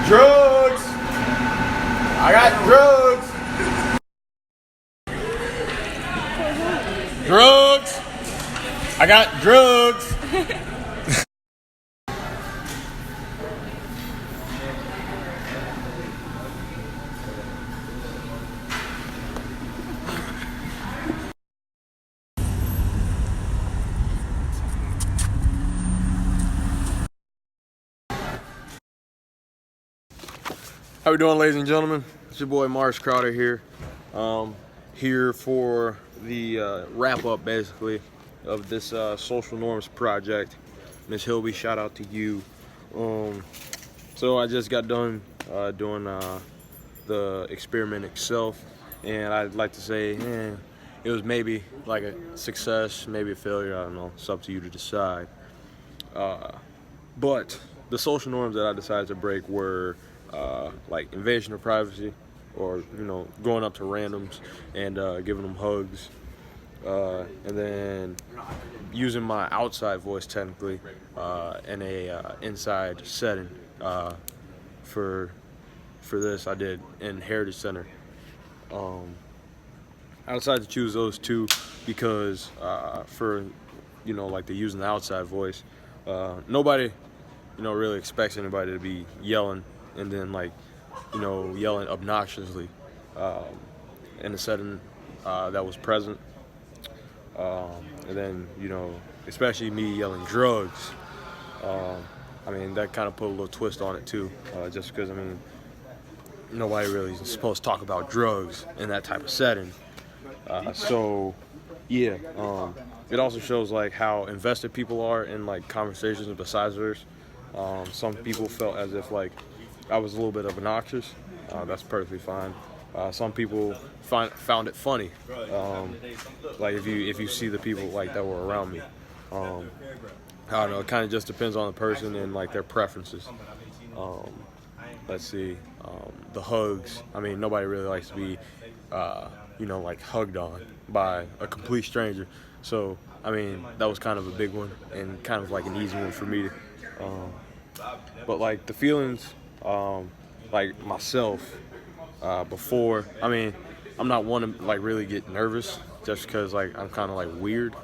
drugs. I got drugs. Drugs. I got drugs. How we doing, ladies and gentlemen? It's your boy Mars Crowder here. Here for the wrap-up, basically, of this social norms project. Miss Hilby, shout out to you. So I just got done doing the experiment itself, and I'd like to say, it was maybe like a success, maybe a failure. I don't know. It's up to you to decide. But the social norms that I decided to break were like invasion of privacy, or going up to randoms and giving them hugs, and then using my outside voice technically in a inside setting. For this, I did in Heritage Center. I decided to choose those two because for like the using the outside voice, nobody really expects anybody to be yelling and then yelling obnoxiously in a setting that was present, and then especially me yelling drugs. I mean, that kind of put a little twist on it too, just because nobody really is supposed to talk about drugs in that type of setting. So yeah, it also shows like how invested people are in like conversations besides theirs. Some people felt as if like I was a little bit obnoxious. That's perfectly fine. Some people found it funny. Like if you see the people like that were around me. I don't know. It kind of just depends on the person and like their preferences. Let's see. The hugs. I mean, nobody really likes to be, like hugged on by a complete stranger. So I mean, that was kind of a big one and kind of like an easy one for me. But like the feelings. Like myself, before, I'm not one to like really get nervous just because like I'm kind of like weird,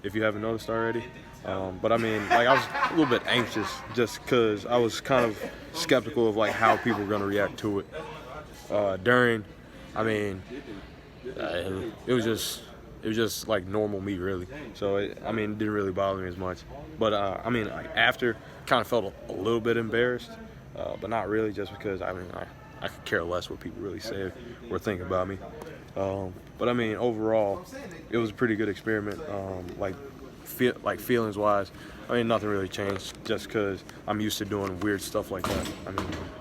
if you haven't noticed already. But like I was a little bit anxious just because I was kind of skeptical of like how people were gonna react to it. During, it was just like normal me really. So it didn't really bother me as much. But like after, kind of felt a little bit embarrassed. But not really, just because I could care less what people really say or think about me. But overall, it was a pretty good experiment. Feelings wise, nothing really changed, just because I'm used to doing weird stuff like that.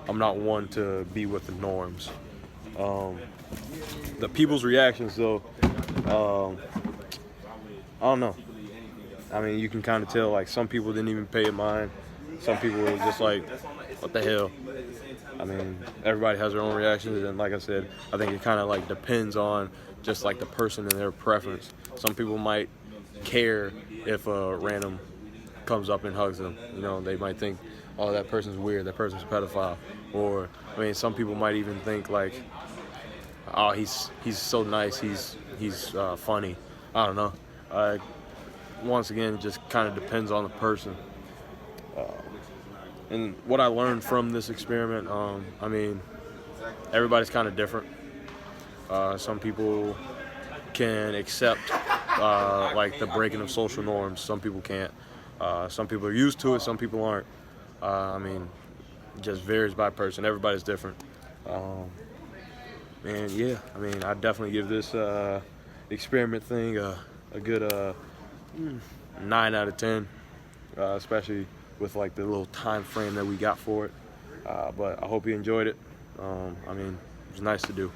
I'm not one to be with the norms. The people's reactions though, I don't know. You can kind of tell like some people didn't even pay it mind. Some people were just like, what the hell? Everybody has their own reactions, and like I said, I think it kind of like depends on just like the person and their preference. Some people might care if a random comes up and hugs them. They might think, oh, that person's weird, that person's a pedophile. Or some people might even think like, oh, he's so nice, he's funny. I don't know. Once again, it just kind of depends on the person. And what I learned from this experiment, everybody's kind of different. Some people can accept like the breaking of social norms. Some people can't. Some people are used to it. Some people aren't. It just varies by person. Everybody's different. And yeah, I definitely give this experiment thing a good 9 out of 10, especially with like the little time frame that we got for it. But I hope you enjoyed it. It was nice to do.